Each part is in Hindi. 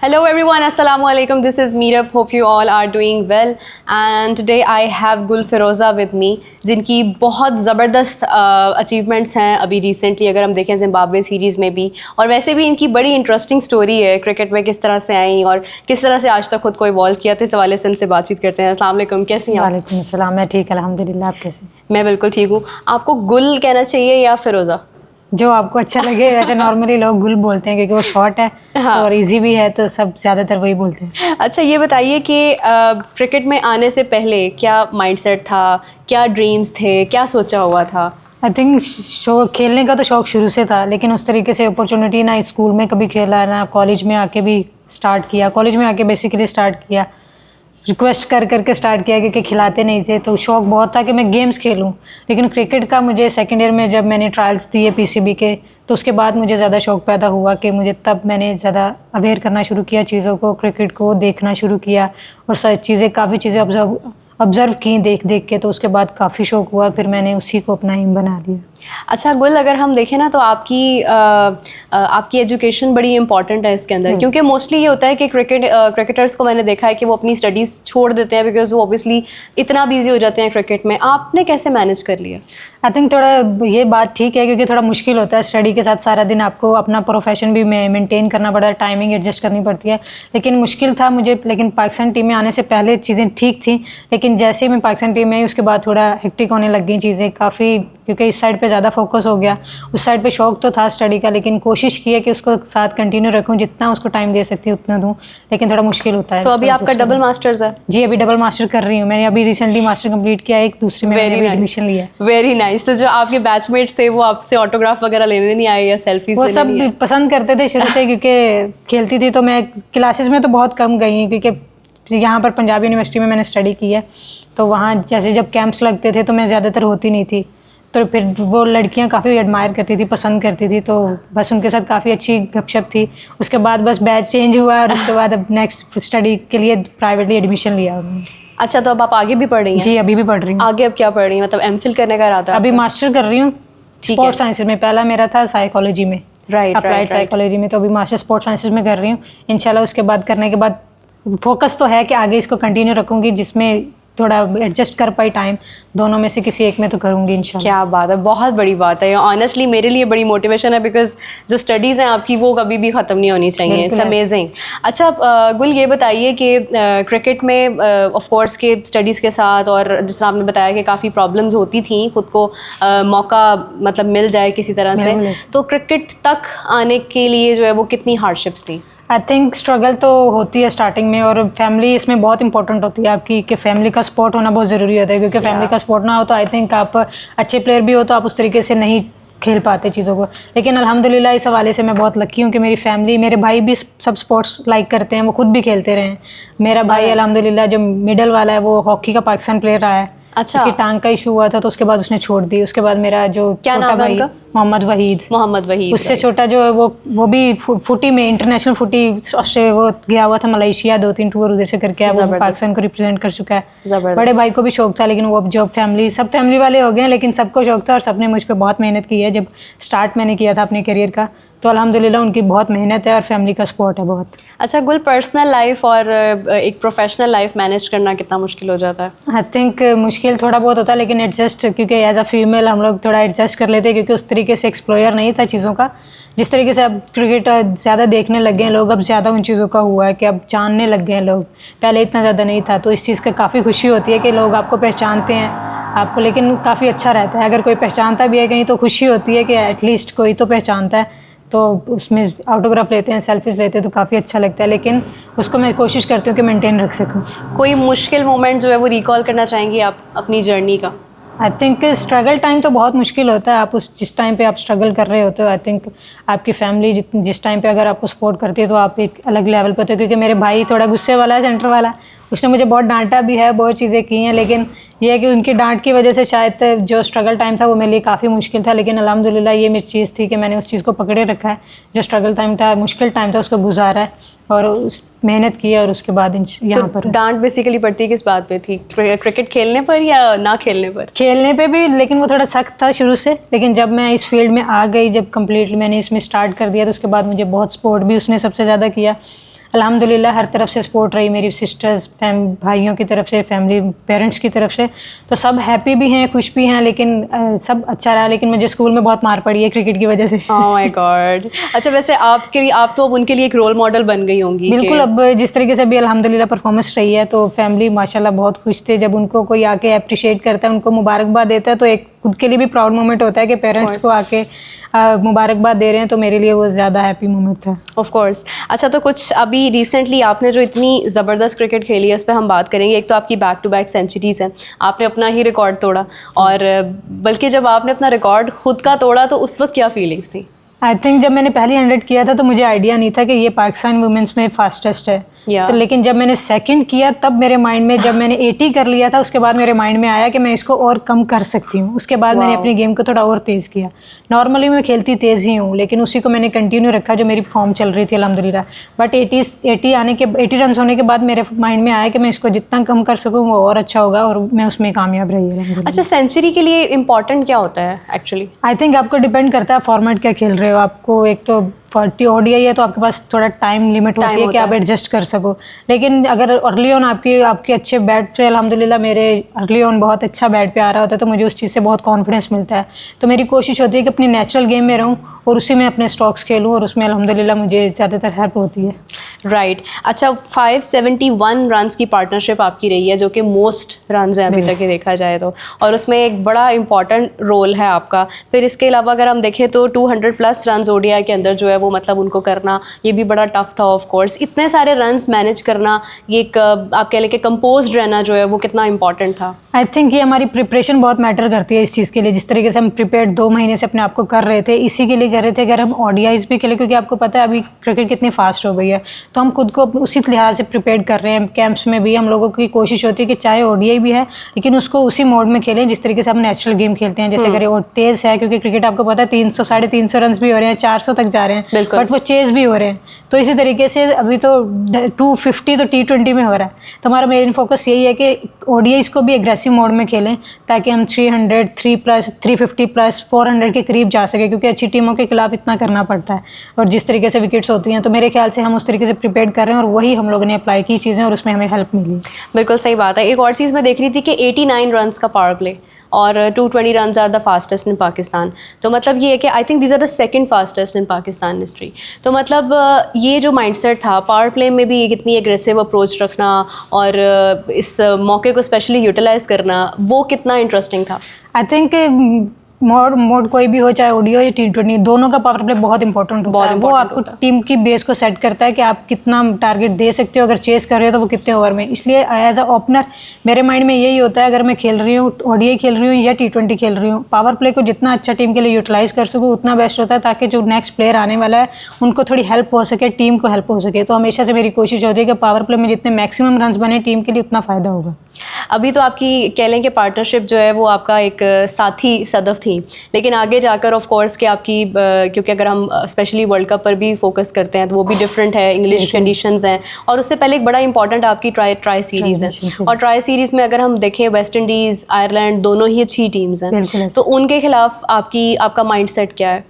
Hello everyone, Assalamu alaikum. This is Meerup. Hope you all are doing well. And today I have Gul Firoza with me, जिनकी बहुत ज़बरदस्त अचीवमेंट्स हैं अभी रिसेंटली अगर हम देखें जिम्बाब्वे सीरीज़ में भी, और वैसे भी इनकी बड़ी इंटरेस्टिंग स्टोरी है क्रिकेट में, किस तरह से आई और किस तरह से आज तक खुद को इवॉल्व किया। तो इस हवाले से इनसे बातचीत करते हैं। अस्सलाम वालेकुम, कैसी हैं आप? वालेकुम अस्सलाम, मैं ठीक अल्हम्दुलिल्लाह। आप कैसे? मैं बिल्कुल ठीक हूँ। आपको गुल कहना चाहिए या फिरोज़ा? जो आपको अच्छा लगे। वैसे नॉर्मली लोग गुल बोलते हैं क्योंकि वो शॉर्ट है। हाँ। और इजी भी है तो सब ज़्यादातर वही बोलते हैं। अच्छा, ये बताइए कि क्रिकेट में आने से पहले क्या माइंडसेट था, क्या ड्रीम्स थे, क्या सोचा हुआ था? आई थिंक शौक खेलने का तो शौक शुरू से था, लेकिन उस तरीके से अपॉर्चुनिटी ना स्कूल में कभी खेला ना कॉलेज में आके भी स्टार्ट किया। कॉलेज में आके बेसिकली स्टार्ट किया, रिक्वेस्ट कर करके स्टार्ट किया क्योंकि खिलाते नहीं थे। तो शौक बहुत था कि मैं गेम्स खेलूं, लेकिन क्रिकेट का मुझे सेकेंड ईयर में जब मैंने ट्रायल्स दिए पीसीबी के, तो उसके बाद मुझे ज़्यादा शौक पैदा हुआ कि मुझे तब मैंने ज़्यादा अवेयर करना शुरू किया चीज़ों को, क्रिकेट को देखना शुरू किया और काफ़ी चीज़ें ऑब्ज़र्व की देख देख के। तो उसके बाद काफ़ी शौक हुआ, फिर मैंने उसी को अपना एम बना लिया। अच्छा गुल, अगर हम देखें ना तो आपकी एजुकेशन बड़ी इंपॉर्टेंट है इसके अंदर, क्योंकि मोस्टली ये होता है कि क्रिकेटर्स को मैंने देखा है कि वो अपनी स्टडीज़ छोड़ देते हैं बिकॉज वो ऑब्वियसली इतना बिजी हो जाते हैं क्रिकेट में। आपने कैसे मैनेज कर लिया? आई थिंक थोड़ा ये बात ठीक है क्योंकि थोड़ा मुश्किल होता है स्टडी के साथ सारा दिन आपको अपना प्रोफेशन भी मेंटेन करना पड़ता है, टाइमिंग एडजस्ट करनी पड़ती है। लेकिन मुश्किल था मुझे, लेकिन पाकिस्तान टीम में आने से पहले चीज़ें ठीक थी, लेकिन जैसे ही मैं पाकिस्तान टीम में आई उसके बाद थोड़ा हेक्टिक होने लग गई चीज़ें काफ़ी, क्योंकि इस साइड पे ज़्यादा फोकस हो गया। उस साइड पे शौक तो था स्टडी का, लेकिन कोशिश की है कि उसको साथ कंटिन्यू रखूं, जितना उसको टाइम दे सकती हूँ उतना दूं, लेकिन थोड़ा मुश्किल होता है। तो अभी आपका डबल मास्टर्स है? जी, अभी डबल मास्टर कर रही हूँ। मैंने अभी रिसेंटली मास्टर कंप्लीट किया, एक दूसरे में एडमिशन लिया। Very nice. तो जो आपके बैचमेट्स थे वो आपसे ऑटोग्राफ वगैरह लेने नहीं आए या सेल्फीज? वो सब पसंद करते थे शुरू से, क्योंकि खेलती थी। तो मैं क्लासेस में तो बहुत कम गई हूँ क्योंकि यहाँ पर पंजाब यूनिवर्सिटी में मैंने स्टडी की है, तो वहाँ जैसे जब कैंप्स लगते थे तो मैं ज़्यादातर होती नहीं थी। तो फिर वो लड़कियां काफ़ी एडमायर करती थी, पसंद करती थी, तो बस उनके साथ काफ़ी अच्छी गपशप थी। उसके बाद बस बैच चेंज हुआ और उसके बाद अब नेक्स्ट स्टडी के लिए प्राइवेटली एडमिशन लिया। अच्छा, तो अब आप आगे भी पढ़ रही हैं? जी, अभी भी पढ़ रही हूँ। आगे अब क्या पढ़ रही हैं? मतलब एमफिल करने का इरादा? अभी मास्टर कर रही हूँ स्पोर्ट्स साइंसेज में। पहला मेरा था साइकोलॉजी में, अप्लाइड साइकोलॉजी में, तो अभी मास्टर स्पोर्ट्स साइंसेज में कर रही हूँ। इंशाल्लाह उसके बाद करने के बाद फोकस तो है कि आगे इसको कंटिन्यू रखूँगी, जिसमें थोड़ा एडजस्ट कर पाई टाइम, दोनों में से किसी एक में तो करूँगी इंशाल्लाह। क्या बात है, बहुत बड़ी बात है। ऑनेस्टली मेरे लिए बड़ी मोटिवेशन है बिकॉज जो स्टडीज़ हैं आपकी वो कभी भी ख़त्म नहीं होनी चाहिए। It's amazing. अच्छा गुल, ये बताइए कि क्रिकेट में ऑफ कोर्स के स्टडीज़ के साथ, और जिस तरह आपने बताया कि काफ़ी प्रॉब्लम्स होती थी खुद को मौका मतलब मिल जाए किसी तरह से, तो क्रिकेट तक आने के लिए जो है वो कितनी हार्डशिप्स थी? आई थिंक स्ट्रगल तो होती है स्टार्टिंग में, और फैमिली इसमें बहुत इंपॉर्टेंट होती है आपकी, कि फैमिली का सपोर्ट होना बहुत ज़रूरी होता है। क्योंकि फैमिली का सपोर्ट ना हो तो आई थिंक आप अच्छे प्लेयर भी हो तो आप उस तरीके से नहीं खेल पाते चीज़ों को। लेकिन अल्हम्दुलिल्लाह इस हवाले से मैं बहुत लकी हूँ कि मेरी फैमिली, मेरे भाई भी सब स्पोर्ट्स लाइक करते हैं, वो खुद भी खेलते रहे हैं। मेरा भाई अल्हम्दुलिल्लाह जो मिडल वाला है वो हॉकी का पाकिस्तान प्लेयर रहा है। अच्छा। उसकी टांग का इशू हुआ था तो उसके बाद उसने छोड़ दी। उसके बाद मेरा जो छोटा भाई मोहम्मद वहीद, उससे छोटा जो है वो भी फुटी में इंटरनेशनल फुटी वो गया हुआ था मलेशिया, 2-3 टूर उधर से करके आया, वो पाकिस्तान को रिप्रेजेंट कर चुका है। बड़े भाई को भी शौक था, लेकिन वो अब जॉब सब फैमिली वाले हो गए, लेकिन सबको शौक था और सबने मुझ पर बहुत मेहनत की है। जब स्टार्ट मैंने किया था अपने करियर का, तो अल्हम्दुलिल्लाह उनकी बहुत मेहनत है और फैमिली का सपोर्ट है बहुत। अच्छा गुल, पर्सनल लाइफ और एक प्रोफेशनल लाइफ मैनेज करना कितना मुश्किल हो जाता है? आई थिंक मुश्किल थोड़ा बहुत होता है, लेकिन एडजस्ट, क्योंकि एज अ फीमेल हम लोग थोड़ा एडजस्ट कर लेते हैं, क्योंकि उस तरीके से एक्सप्लोयर नहीं था चीज़ों का। जिस तरीके से अब क्रिकेट ज़्यादा देखने लग गए हैं लोग, अब ज़्यादा उन चीज़ों का हुआ है कि अब जानने लग गए हैं लोग, पहले इतना ज़्यादा नहीं था। तो इस चीज़ का काफ़ी खुशी होती है कि लोग आपको पहचानते हैं आपको, लेकिन काफ़ी अच्छा रहता है अगर कोई पहचानता भी है कहीं, तो खुशी होती है कि एटलीस्ट कोई तो पहचानता है, तो उसमें ऑटोग्राफ लेते हैं, सेल्फीज लेते हैं, तो काफ़ी अच्छा लगता है। लेकिन उसको मैं कोशिश करती हूँ कि मेंटेन रख सकूँ। कोई मुश्किल मोमेंट जो है वो रिकॉल करना चाहेंगी आप अपनी जर्नी का? आई थिंक स्ट्रगल टाइम तो बहुत मुश्किल होता है। आप जिस टाइम पे आप स्ट्रगल कर रहे होते हो, आई थिंक आपकी फैमिली जिस टाइम पे अगर आपको सपोर्ट करती है तो आप एक अलग लेवल पे होते हो। क्योंकि मेरे भाई थोड़ा गुस्से वाला है, सेंटर वाला, उसने मुझे बहुत डांटा भी है, बहुत चीज़ें की हैं, लेकिन ये है कि उनकी डांट की वजह से शायद जो स्ट्रगल टाइम था वो मेरे लिए काफ़ी मुश्किल था। लेकिन अल्हम्दुलिल्लाह ये मेरी चीज़ थी कि मैंने उस चीज़ को पकड़े रखा है। जो स्ट्रगल टाइम था, मुश्किल टाइम था, उसको गुजारा है और उस मेहनत की है, और उसके बाद यहाँ पर डांट बेसिकली पड़ती किस बात पे थी? क्रिकेट खेलने पर या ना खेलने पर? खेलने पे भी, लेकिन वो थोड़ा सख्त था शुरू से। लेकिन जब मैं इस फील्ड में आ गई, जब कम्प्लीटली मैंने इसमें स्टार्ट कर दिया, तो उसके बाद मुझे बहुत सपोर्ट भी उसने सबसे ज़्यादा किया। अल्हम्दुलिल्लाह हर तरफ से सपोर्ट रही, मेरी सिस्टर्स भाइयों की तरफ से, फैमिली पेरेंट्स की तरफ से, तो सब हैप्पी भी हैं, खुश भी हैं, लेकिन सब अच्छा रहा। लेकिन मुझे स्कूल में बहुत मार पड़ी है क्रिकेट की वजह से। Oh my God. अच्छा, वैसे आपके लिए, आप तो अब उनके लिए एक रोल मॉडल बन गई होंगी। बिल्कुल, अब जिस तरीके से अभी अल्हम्दुलिल्लाह परफॉर्मेंस रही है तो फैमिली माशाल्लाह बहुत खुश थे। जब उनको कोई आके अप्रिशिएट करता है, उनको मुबारकबाद देता है, तो एक खुद के लिए भी प्राउड मोमेंट होता है कि पेरेंट्स को आके मुबारकबाद दे रहे हैं, तो मेरे लिए वो ज़्यादा हैप्पी मोमेंट था। Of course. अच्छा, तो कुछ अभी रिसेंटली आपने जो इतनी ज़बरदस्त क्रिकेट खेली है उस पर हम बात करेंगे। एक तो आपकी बैक टू बैक सेंचुरीज़ हैं, आपने अपना ही रिकॉर्ड तोड़ा, और बल्कि जब आपने अपना रिकॉर्ड खुद का तोड़ा तो उस वक्त क्या फीलिंग्स थी? आई थिंक जब मैंने पहली 100 किया था तो मुझे आइडिया नहीं था कि ये पाकिस्तान वुमेंस में फास्टेस्ट है। तो लेकिन जब मैंने सेकंड किया तब मेरे माइंड में, जब मैंने 80 कर लिया था उसके बाद मेरे माइंड में आया कि मैं इसको और कम कर सकती हूँ। उसके बाद मैंने अपनी गेम को थोड़ा और तेज़ किया। नॉर्मली मैं खेलती तेज़ ही हूँ, लेकिन उसी को मैंने कंटिन्यू रखा जो मेरी फॉर्म चल रही थी अल्हम्दुलिल्लाह। बट 80 रन होने के बाद मेरे माइंड में आया कि मैं इसको जितना कम कर सकूँ वो और अच्छा होगा, और मैं उसमें कामयाब रही है। अच्छा, सेंचुरी के लिए इम्पॉर्टेंट क्या होता है एक्चुअली? आई थिंक आपको डिपेंड करता है फॉर्मेट क्या खेल रहे हो। आपको एक तो 40 ODI है तो आपके पास थोड़ा टाइम लिमिट होती है कि आप एडजस्ट कर सको। लेकिन अगर अर्ली ऑन आपके अच्छे बैट पे, अल्हम्दुलिल्लाह मेरे अर्ली ऑन बहुत अच्छा बैट पे आ रहा होता है, तो मुझे उस चीज़ से बहुत कॉन्फिडेंस मिलता है। तो मेरी कोशिश होती है कि अपनी नेचुरल गेम में रहूँ और उसी में अपने स्टॉक्स खेलूँ, और उसमें अल्हम्दुलिल्लाह मुझे ज़्यादातर हेल्प होती है। राइट। अच्छा, 571 रन्स की पार्टनरशिप आपकी रही है, जो कि मोस्ट रन्स हैं अभी तक ही देखा जाए तो, और उसमें एक बड़ा इंपॉर्टेंट रोल है आपका। फिर इसके अलावा अगर हम देखें तो 200+ रन्स ODI के अंदर जो है वो, मतलब उनको करना ये भी बड़ा टफ था। ऑफ कोर्स इतने सारे रन्स मैनेज करना, ये एक आप कह लें कि कंपोज्ड रहना जो है वो कितना इंपॉर्टेंट था? आई थिंक ये हमारी प्रिपरेशन बहुत मैटर करती है इस चीज़ के लिए। जिस तरीके से हम प्रिपेयर 2 महीने से अपने आप को कर रहे थे, इसी के लिए कर रहे थे। अगर हम ODIs भी खेले, क्योंकि आपको पता है अभी क्रिकेट कितनी फास्ट हो गई है, तो हम खुद को उसी लिहाज से प्रिपेयर कर रहे हैं। कैंप्स में भी हम लोगों की कोशिश होती है कि चाहे ODI भी है लेकिन उसको उसी मोड में खेलें जिस तरीके से हम नेचुरल गेम खेलते हैं। जैसे अगर वो तेज़ है, क्योंकि क्रिकेट आपको पता है 300 350 रन भी हो रहे हैं, 400 तक जा रहे हैं, बट वो चेज़ भी हो रहे हैं। तो इसी तरीके से अभी तो 250 तो T20 में हो रहा है। तो हमारा मेन फोकस यही है कि ODIs को भी एग्रेसिव मोड में खेलें, ताकि हम 300, 3+, 350+, 400 के करीब जा सके, क्योंकि अच्छी टीमों के खिलाफ इतना करना पड़ता है और जिस तरीके से विकेट्स होती हैं। तो मेरे ख्याल से हम उस तरीके से प्रिपेयर कर रहे हैं और वही हम लोगों ने अप्लाई की चीज़ें, और उसमें हमें हेल्प मिली। बिल्कुल सही बात है। एक और चीज़ मैं देख रही थी कि 89 रन्स का पावर प्ले और 220 runs are the fastest in Pakistan. तो मतलब ये है कि I think these are the second fastest in Pakistan history. तो मतलब ये जो माइंडसेट था पावर प्ले में भी, कितनी एग्रेसिव अप्रोच रखना और इस मौके को स्पेशली यूटिलाइज़ करना, वो कितना इंटरेस्टिंग था? आई थिंक मोड कोई भी हो, चाहे ODI या T20, दोनों का पावर प्ले बहुत इंपॉर्टेंट होता है। वो आपको टीम की बेस को सेट करता है कि आप कितना टारगेट दे सकते हो, अगर चेस कर रहे हो तो वो कितने ओवर में। इसलिए एज अ ओपनर मेरे माइंड में यही होता है, अगर मैं खेल रही हूँ, ODI खेल रही हूँ या T20 खेल रही हूँ, पावर प्ले को जितना अच्छा टीम के लिए यूटिलाइज कर सकूँ उतना बेस्ट होता है, ताकि जो नेक्स्ट प्लेयर आने वाला है उनको थोड़ी हेल्प हो सके, टीम को हेल्प हो सके। तो हमेशा से मेरी कोशिश होती है कि पावर प्ले में जितने मैक्सिमम रन बने टीम के लिए, उतना फ़ायदा होगा। अभी तो आपकी कह लें कि पार्टनरशिप जो है वो आपका एक साथी सदफ थी, लेकिन आगे जाकर ऑफ कोर्स कि आपकी क्योंकि अगर हम स्पेशली वर्ल्ड कप पर भी फोकस करते हैं तो वो भी डिफरेंट है, इंग्लिश कंडीशंस हैं, और उससे पहले एक बड़ा इंपॉर्टेंट आपकी ट्राई सीरीज़ है। और ट्राई सीरीज़ में अगर हम देखें वेस्ट इंडीज़, आयरलैंड दोनों ही अच्छी टीम्स हैं, तो उनके खिलाफ आपका माइंडसेट क्या है?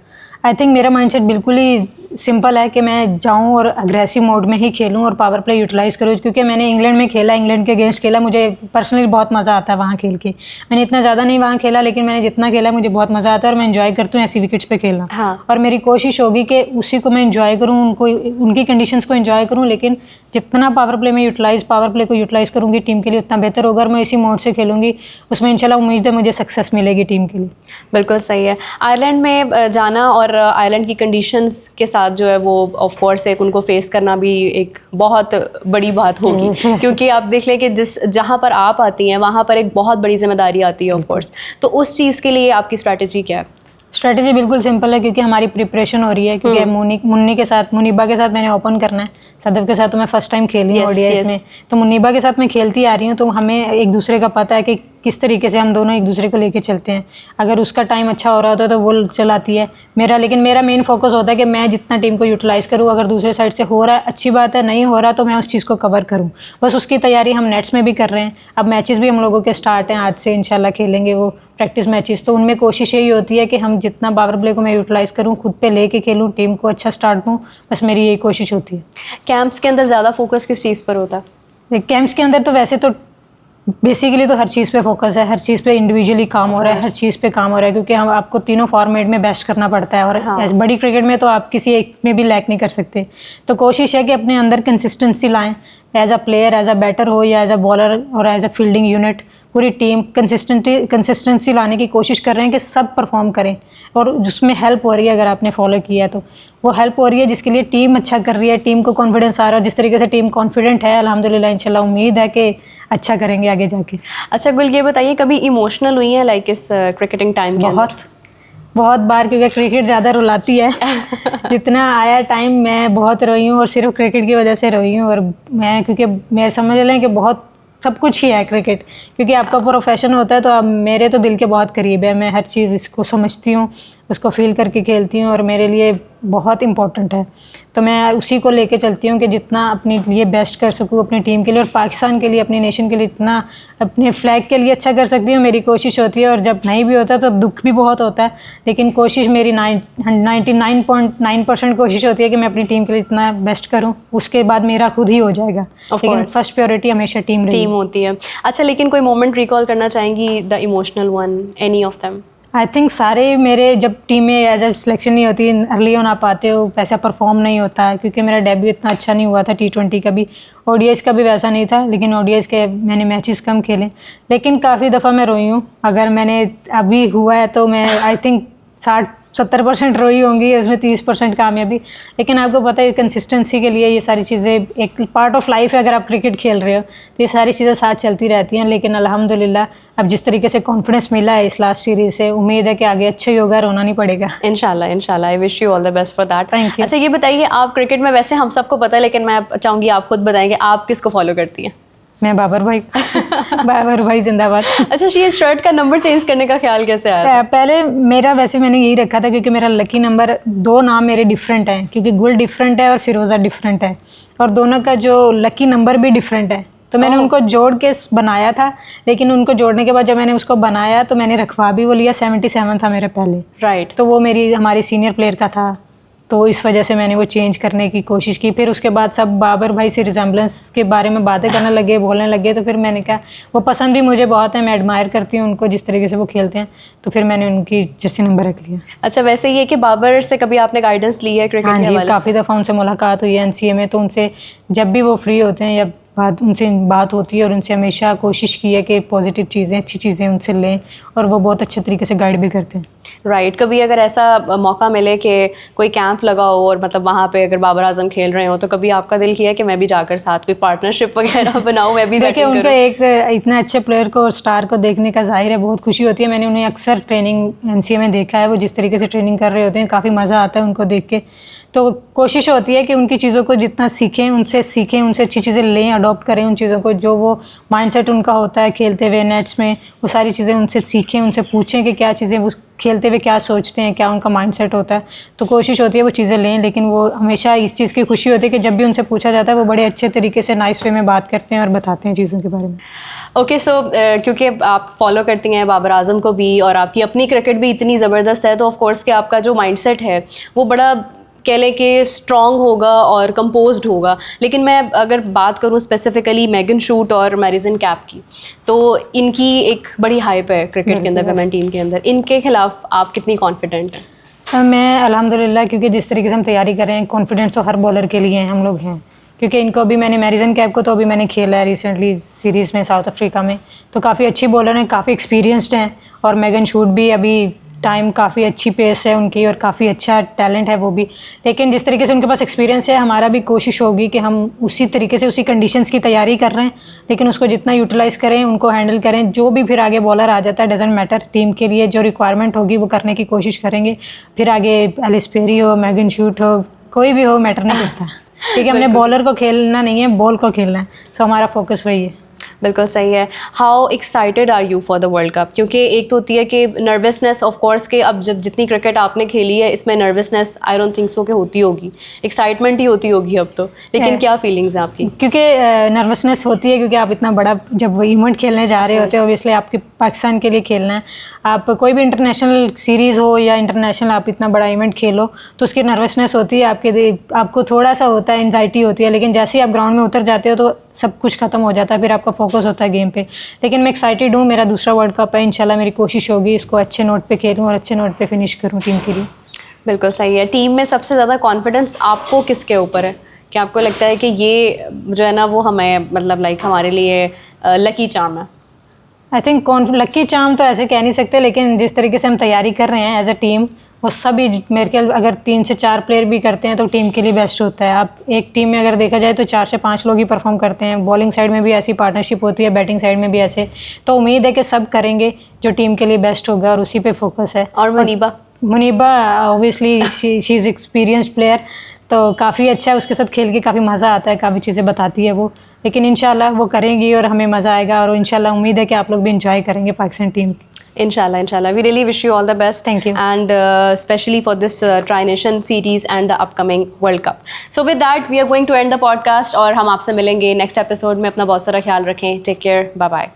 आई थिंक मेरा माइंडसेट बिल्कुल ही सिंपल है कि मैं जाऊं और अग्रेसिव मोड में ही खेलूं और पावर प्ले यूटिलाइज़ करूं, क्योंकि मैंने इंग्लैंड में खेला, इंग्लैंड के अगेंस्ट खेला, मुझे पर्सनली बहुत मज़ा आता है वहाँ खेल के। मैंने इतना ज़्यादा नहीं वहाँ खेला, लेकिन मैंने जितना खेला मुझे बहुत मज़ा आता है और मैं एंजॉय करती हूँ ऐसी विकेट्स पे खेलना। हाँ। और मेरी कोशिश होगी कि उसी को मैं एंजॉय करूँ, उनकी कंडीशंस को एंजॉय करूँ, लेकिन जितना पावर प्ले को यूटिलाइज़ करूँगी टीम के लिए उतना बेहतर होगा। और मैं इसी मोड से खेलूँगी, उसमें इंशाल्लाह उम्मीद है मुझे सक्सेस मिलेगी टीम के लिए। बिल्कुल सही है। आयरलैंड में जाना और आयरलैंड की कंडीशंस के साथ जो है वो ऑफ कोर्स एक उनको फेस करना भी एक बहुत बड़ी बात होगी, क्योंकि आप देख लें कि जहाँ पर आप आती हैं वहाँ पर एक बहुत बड़ी जिम्मेदारी आती है ऑफ कोर्स। तो उस चीज़ के लिए आपकी स्ट्रैटेजी क्या है? स्ट्रैटेजी बिल्कुल सिंपल है, क्योंकि हमारी प्रिपरेशन हो रही है, क्योंकि मुनीबा के साथ मैंने ओपन करना है, सदफ के साथ तो मैं फर्स्ट टाइम खेली हूँ ODIs में, तो मुनीबा के साथ मैं खेलती आ रही हूँ, तो हमें एक दूसरे का पता है कि किस तरीके से हम दोनों एक दूसरे को लेके चलते हैं। अगर उसका टाइम अच्छा हो रहा होता है तो वो चलाती है लेकिन मेरा मेन फोकस होता है कि मैं जितना टीम को यूटिलाइज़ करूँ, अगर दूसरे साइड से हो रहा है अच्छी बात है, नहीं हो रहा तो मैं उस चीज़ को कवर करूँ। बस उसकी तैयारी हम नेट्स में भी कर रहे हैं। अब मैचेस भी हम लोगों के स्टार्ट हैं, आज से इंशाल्लाह खेलेंगे वो प्रैक्टिस मैचेस, तो उनमें कोशिश यही होती है कि हम जितना पावर प्ले को मैं यूटिलाइज़ करूँ, खुद पे लेके खेलूँ, टीम को अच्छा स्टार्ट दूँ, बस मेरी यही कोशिश होती है। कैंप्स के अंदर ज़्यादा फोकस किस चीज़ पर होता है? कैंप्स के अंदर तो वैसे तो बेसिकली तो हर चीज़ पे फोकस है, हर चीज़ पे इंडिविजुअली काम हो रहा है, हर चीज़ पे काम हो रहा है, क्योंकि हम आपको तीनों फॉर्मेट में बेस्ट करना पड़ता है। और हाँ। बड़ी क्रिकेट में तो आप किसी एक में भी लैक नहीं कर सकते। तो कोशिश है कि अपने अंदर कंसिस्टेंसी लाएं, as a player, as a batter हो या एज अ बॉलर और एज अ फील्डिंग यूनिट, पूरी टीम कंसिस्टेंसी लाने की कोशिश कर रहे हैं कि सब परफॉर्म करें। और जिसमें हेल्प हो रही है, अगर आपने फॉलो किया है तो वो हेल्प हो रही है, जिसके लिए टीम अच्छा कर रही है, टीम को कॉन्फिडेंस आ रहा है। जिस तरीके से टीम कॉन्फिडेंट है, अल्हम्दुलिल्लाह, इंशाल्लाह उम्मीद है कि अच्छा करेंगे आगे जाके। अच्छा गुल, ये बताइए कभी इमोशनल हुई हैं लाइक इस क्रिकेटिंग टाइम के अंदर? बहुत बार, क्योंकि क्रिकेट ज़्यादा रुलाती है। जितना आया टाइम मैं बहुत रोई हूँ, और सिर्फ क्रिकेट की वजह से रोई हूँ। और मैं, क्योंकि मैं समझ लें कि बहुत सब कुछ ही है क्रिकेट, क्योंकि आपका प्रोफेशन होता है। तो अब मेरे तो दिल के बहुत करीब है, मैं हर चीज़ इसको समझती हूँ, उसको फील करके खेलती हूँ, और मेरे लिए बहुत इम्पोर्टेंट है। तो मैं उसी को लेके चलती हूँ कि जितना अपने लिए बेस्ट कर सकूँ अपनी टीम के लिए, और पाकिस्तान के लिए, अपनी नेशन के लिए, इतना अपने फ्लैग के लिए अच्छा कर सकती हूँ, मेरी कोशिश होती है। और जब नहीं भी होता तो दुख भी बहुत होता है, लेकिन कोशिश मेरी 99.9% कोशिश होती है कि मैं अपनी टीम के लिए इतना बेस्ट करूँ, उसके बाद मेरा खुद ही हो जाएगा। लेकिन फर्स्ट प्रायोरिटी हमेशा टीम होती है। अच्छा, लेकिन कोई मोमेंट रिकॉल करना चाहेंगी, the emotional one, any of them? I think सारे मेरे, जब टीम में एज ए सिलेक्शन नहीं होती, अर्ली ऑन आप आते हो, वैसा परफॉर्म नहीं होता, क्योंकि मेरा डेब्यू इतना अच्छा नहीं हुआ था T20 का भी, ODIs का भी वैसा नहीं था। लेकिन ODIs के मैंने मैचेस कम खेले, लेकिन काफ़ी दफ़ा मैं रोई हूँ। अगर मैंने अभी हुआ है तो मैं आई थिंक 60-70% रोई होंगी, उसमें 30% कामयाबी। लेकिन आपको पता है कंसिस्टेंसी के लिए ये सारी चीज़ें एक पार्ट ऑफ लाइफ है। अगर आप क्रिकेट खेल रहे हो तो ये सारी चीज़ें साथ चलती रहती हैं। लेकिन अल्हम्दुलिल्लाह अब जिस तरीके से कॉन्फिडेंस मिला है इस लास्ट सीरीज़ से, उम्मीद है कि आगे अच्छा ही होगा, रोना नहीं पड़ेगा। इंशाल्लाह इंशाल्लाह, I wish you all the best for that. Thank you. अच्छा ये बताइए, आप क्रिकेट में, वैसे हम सबको पता है, लेकिन मैं चाहूँगी आप खुद बताएंगे आप किसको फॉलो करती हैं? मैं बाबर भाई। बाबर भाई जिंदाबाद। अच्छा, ये शर्ट का नंबर चेंज करने का ख्याल कैसे आया था? पहले मेरा, वैसे मैंने यही रखा था, क्योंकि मेरा लकी नंबर, दो नाम मेरे डिफरेंट हैं, क्योंकि गुल डिफरेंट है और फिरोज़ा डिफरेंट है, और दोनों का जो लकी नंबर भी डिफरेंट है। तो मैंने उनको जोड़ के बनाया था, लेकिन उनको जोड़ने के बाद जब मैंने उसको बनाया तो मैंने रखवा भी वो लिया, 77 था मेरे पहले। राइट। तो वो हमारी सीनियर प्लेयर का था, तो इस वजह से मैंने वो चेंज करने की कोशिश की। फिर उसके बाद सब बाबर भाई से रिजेम्बलेंस के बारे में बातें करने लगे, बोलने लगे, तो फिर मैंने कहा, वो पसंद भी मुझे बहुत है, मैं एडमायर करती हूँ उनको जिस तरीके से वो खेलते हैं, तो फिर मैंने उनकी जर्सी नंबर रख लिया। अच्छा, वैसे ये कि बाबर से कभी आपने गाइडेंस ली है क्रिकेट के हवाले से? काफ़ी दफ़ा उनसे मुलाकात हुई है NCA में, तो उनसे जब भी वो फ्री होते हैं या उनसे बात होती है, और उनसे हमेशा कोशिश की है कि पॉजिटिव चीज़ें, अच्छी चीज़ें उनसे लें, और वो बहुत अच्छे तरीके से गाइड भी करते हैं। राइट। कभी अगर ऐसा मौका मिले कि कोई कैंप लगा हो और मतलब वहाँ पे अगर बाबर आजम खेल रहे हो, तो कभी आपका दिल किया कि मैं भी जाकर साथ कोई पार्टनरशिप वगैरह बनाऊँ, मैं भी देखिए, उनको एक इतना अच्छे प्लेयर को और स्टार को देखने का जाहिर है बहुत खुशी होती है। मैंने उन्हें अक्सर ट्रेनिंग NCA में देखा है, वो जिस तरीके से ट्रेनिंग कर रहे होते हैं, काफ़ी मज़ा आता है उनको देख के। तो कोशिश होती है कि उनकी चीज़ों को जितना सीखें, उनसे अच्छी चीज़ें लें, अडॉप्ट करें उन चीज़ों को, जो वो माइंडसेट उनका होता है खेलते हुए नेट्स में, वो सारी चीज़ें उनसे सीखें, उनसे पूछें कि क्या चीज़ें वो खेलते हुए क्या सोचते हैं, क्या उनका माइंडसेट होता है। तो कोशिश होती है वो चीज़ें लें, लेकिन वो हमेशा इस चीज़ की खुशी होती है कि जब भी उनसे पूछा जाता है वो बड़े अच्छे तरीके से नाइस वे में बात करते हैं और बताते हैं चीज़ों के बारे में। ओके, सो क्योंकि आप फॉलो करती हैं बाबर आजम को भी, और आपकी अपनी क्रिकेट भी इतनी ज़बरदस्त है, तो ऑफ कोर्स कि आपका जो माइंडसेट है वो बड़ा, कह लें कि स्ट्रॉन्ग होगा और कंपोज्ड होगा। लेकिन मैं अगर बात करूं स्पेसिफिकली मेगन शूट और मैरिजन कैप की, तो इनकी एक बड़ी हाइप है क्रिकेट के अंदर, वुमेन टीम के अंदर। इनके खिलाफ आप कितनी कॉन्फिडेंट हैं? मैं अल्हम्दुलिल्लाह, क्योंकि जिस तरीके से हम तैयारी कर रहे हैं, कॉन्फिडेंस तो हर बॉलर के लिए हम लोग हैं, क्योंकि इनको अभी मैंने मैरिजन कैप को तो अभी मैंने खेला है रिसेंटली सीरीज़ में साउथ अफ्रीका में, तो काफ़ी अच्छी बॉलर हैं, काफ़ी एक्सपीरियंस्ड हैं। और मेगन शूट भी अभी टाइम काफ़ी अच्छी पेस है उनकी, और काफ़ी अच्छा टैलेंट है वो भी। लेकिन जिस तरीके से उनके पास एक्सपीरियंस है, हमारा भी कोशिश होगी कि हम उसी तरीके से, उसी कंडीशंस की तैयारी कर रहे हैं, लेकिन उसको जितना यूटिलाइज़ करें, उनको हैंडल करें। जो भी फिर आगे बॉलर आ जाता है, डजेंट मैटर, टीम के लिए जो रिक्वायरमेंट होगी वो करने की कोशिश करेंगे। फिर आगे एलिस पेरी हो, मेगन शूट हो, कोई भी हो, मैटर नहीं करता, क्योंकि हमने बॉलर को खेलना नहीं है, बॉल को खेलना है। सो हमारा फोकस वही है। बिल्कुल सही है। How excited are you for the world cup? क्योंकि एक तो होती है कि नर्वसनेस ऑफ कोर्स के अब जब जितनी क्रिकेट आपने खेली है इसमें nervousness I don't think so कि होती होगी, एक्साइटमेंट ही होती होगी अब तो, लेकिन क्या फीलिंग्स हैं आपकी? क्योंकि नर्वसनेस होती है क्योंकि आप इतना बड़ा जब इवेंट खेलने जा रहे होते हो, ऑब्वियसली आपके पाकिस्तान के लिए खेलना है। आप कोई भी इंटरनेशनल सीरीज़ हो या इंटरनेशनल आप इतना बड़ा इवेंट खेलो तो उसकी नर्वसनेस होती है, आपको थोड़ा सा होता है, एंजाइटी होती है, लेकिन जैसे ही आप ग्राउंड में उतर जाते हो तो सब कुछ खत्म हो जाता है, फिर आपका फोकस होता है गेम पे। लेकिन मैं एक्साइटेड हूँ, मेरा दूसरा वर्ल्ड कप है, इंशाल्लाह मेरी कोशिश होगी इसको अच्छे नोट पे खेलूँ और अच्छे नोट पे फिनिश करूँ टीम के लिए। बिल्कुल सही है। टीम में सबसे ज़्यादा कॉन्फिडेंस आपको किसके ऊपर है कि आपको लगता है कि ये जो है ना वो हमें मतलब लाइक हमारे लिए लकी चार्म है? आई थिंक लकी चार्म तो ऐसे कह नहीं सकते, लेकिन जिस तरीके से हम तैयारी कर रहे हैं एज अ टीम, वो सभी मेरे ख्याल अगर 3 से 4 प्लेयर भी करते हैं तो टीम के लिए बेस्ट होता है। आप एक टीम में अगर देखा जाए तो 4 से 5 लोग ही परफॉर्म करते हैं, बॉलिंग साइड में भी ऐसी पार्टनरशिप होती है, बैटिंग साइड में भी ऐसे। तो उम्मीद है कि सब करेंगे जो टीम के लिए बेस्ट होगा और उसी पे फोकस है। और Muniba obviously she is experience player, तो काफ़ी अच्छा है, उसके साथ खेल के काफ़ी मज़ा आता है, काफ़ी चीज़ें बताती है वो। लेकिन इंशाल्लाह वो करेंगी और हमें मज़ा आएगा और इंशाल्लाह उम्मीद है कि आप लोग भी इंजॉय करेंगे पाकिस्तान टीम की। Inshallah. We really wish you all the best. Thank you. And especially for this Tri-Nation series and the upcoming World Cup. So with that, we are going to end the podcast और हम आपसे मिलेंगे नेक्स्ट एपिसोड में। अपना बहुत सारा ख्याल रखें। Take care. Bye bye.